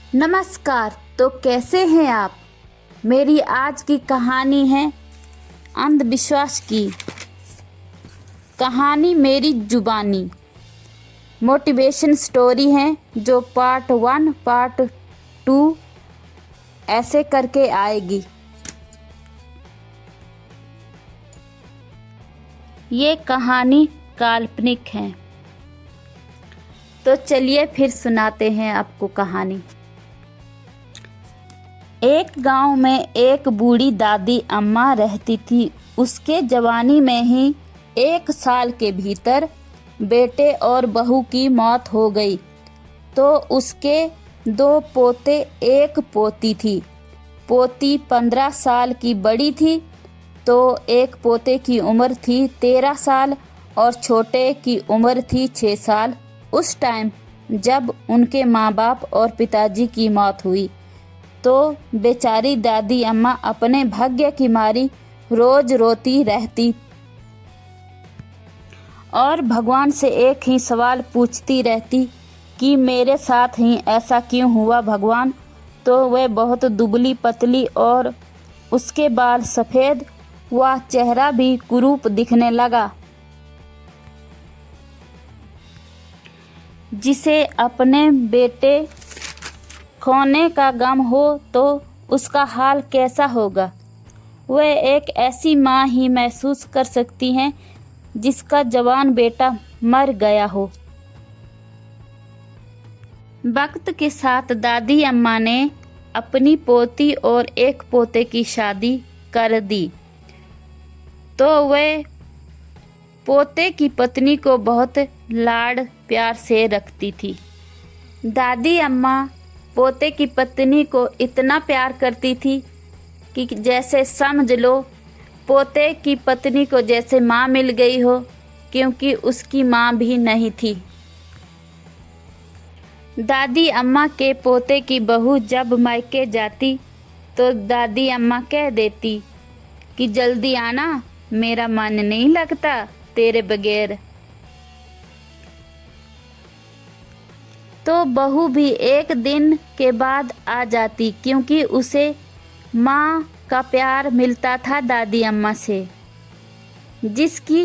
नमस्कार। तो कैसे हैं आप। मेरी आज की कहानी है अंधविश्वास की। कहानी मेरी जुबानी मोटिवेशन स्टोरी है जो पार्ट 1 पार्ट 2 ऐसे करके आएगी। ये कहानी काल्पनिक है। तो चलिए फिर सुनाते हैं आपको कहानी। एक गांव में एक बूढ़ी दादी अम्मा रहती थी। उसके जवानी में ही 1 साल के भीतर बेटे और बहू की मौत हो गई। तो उसके 2 पोते 1 पोती थी। पोती 15 साल की बड़ी थी तो एक पोते की उम्र थी 13 साल और छोटे की उम्र थी 6 साल। उस टाइम जब उनके माँ बाप और पिताजी की मौत हुई तो बेचारी दादी अम्मा अपने भाग्य की मारी रोज रोती रहती और भगवान से एक ही सवाल पूछती रहती कि मेरे साथ ही ऐसा क्यों हुआ भगवान। तो वह बहुत दुबली पतली और उसके बाल सफ़ेद व चेहरा भी कुरूप दिखने लगा। जिसे अपने बेटे खोने का गम हो तो उसका हाल कैसा होगा। वह एक ऐसी माँ ही महसूस कर सकती हैं जिसका जवान बेटा मर गया हो। वक्त के साथ दादी अम्मा ने अपनी पोती और एक पोते की शादी कर दी तो वह पोते की पत्नी को बहुत लाड प्यार से रखती थी। दादी अम्मा पोते की पत्नी को इतना प्यार करती थी कि जैसे समझ लो पोते की पत्नी को जैसे माँ मिल गई हो, क्योंकि उसकी माँ भी नहीं थी। दादी अम्मा के पोते की बहू जब मायके जाती तो दादी अम्मा कह देती कि जल्दी आना, मेरा मन नहीं लगता तेरे बगैर। तो बहू भी एक दिन के बाद आ जाती क्योंकि उसे माँ का प्यार मिलता था दादी अम्मा से। जिसकी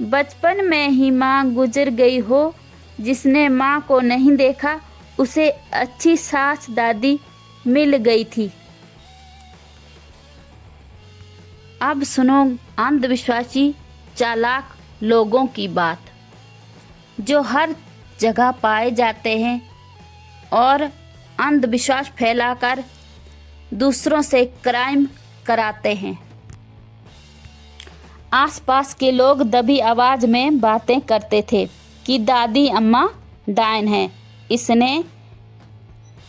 बचपन में ही माँ गुजर गई हो, जिसने माँ को नहीं देखा, उसे अच्छी सास दादी मिल गई थी। अब सुनो अंधविश्वासी चालाक लोगों की बात जो हर जगह पाए जाते हैं और अंधविश्वास फैलाकर दूसरों से क्राइम कराते हैं। आसपास के लोग दबी आवाज में बातें करते थे कि दादी अम्मा डायन है, इसने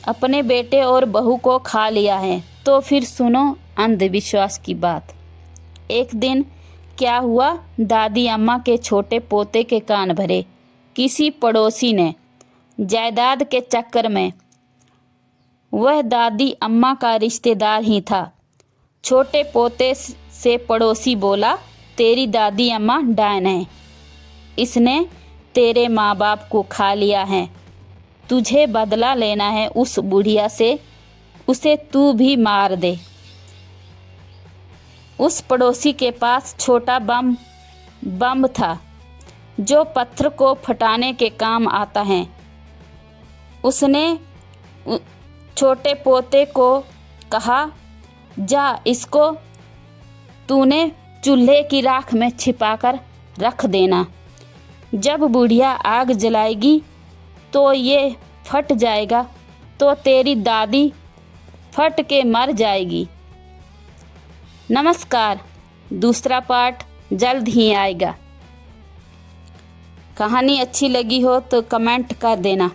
अपने बेटे और बहू को खा लिया है। तो फिर सुनो अंधविश्वास की बात। एक दिन क्या हुआ, दादी अम्मा के छोटे पोते के कान भरे। किसी पड़ोसी ने जायदाद के चक्कर में, वह दादी अम्मा का रिश्तेदार ही था। छोटे पोते से पड़ोसी बोला, तेरी दादी अम्मा डायन है, इसने तेरे माँ बाप को खा लिया है, तुझे बदला लेना है उस बुढ़िया से, उसे तू भी मार दे। उस पड़ोसी के पास छोटा बम था जो पत्थर को फटाने के काम आता है। उसने छोटे पोते को कहा, जा इसको तूने चूल्हे की राख में छिपाकर रख देना, जब बुढ़िया आग जलाएगी तो ये फट जाएगा तो तेरी दादी फट के मर जाएगी। नमस्कार। दूसरा पार्ट जल्द ही आएगा। कहानी अच्छी लगी हो तो कमेंट कर देना।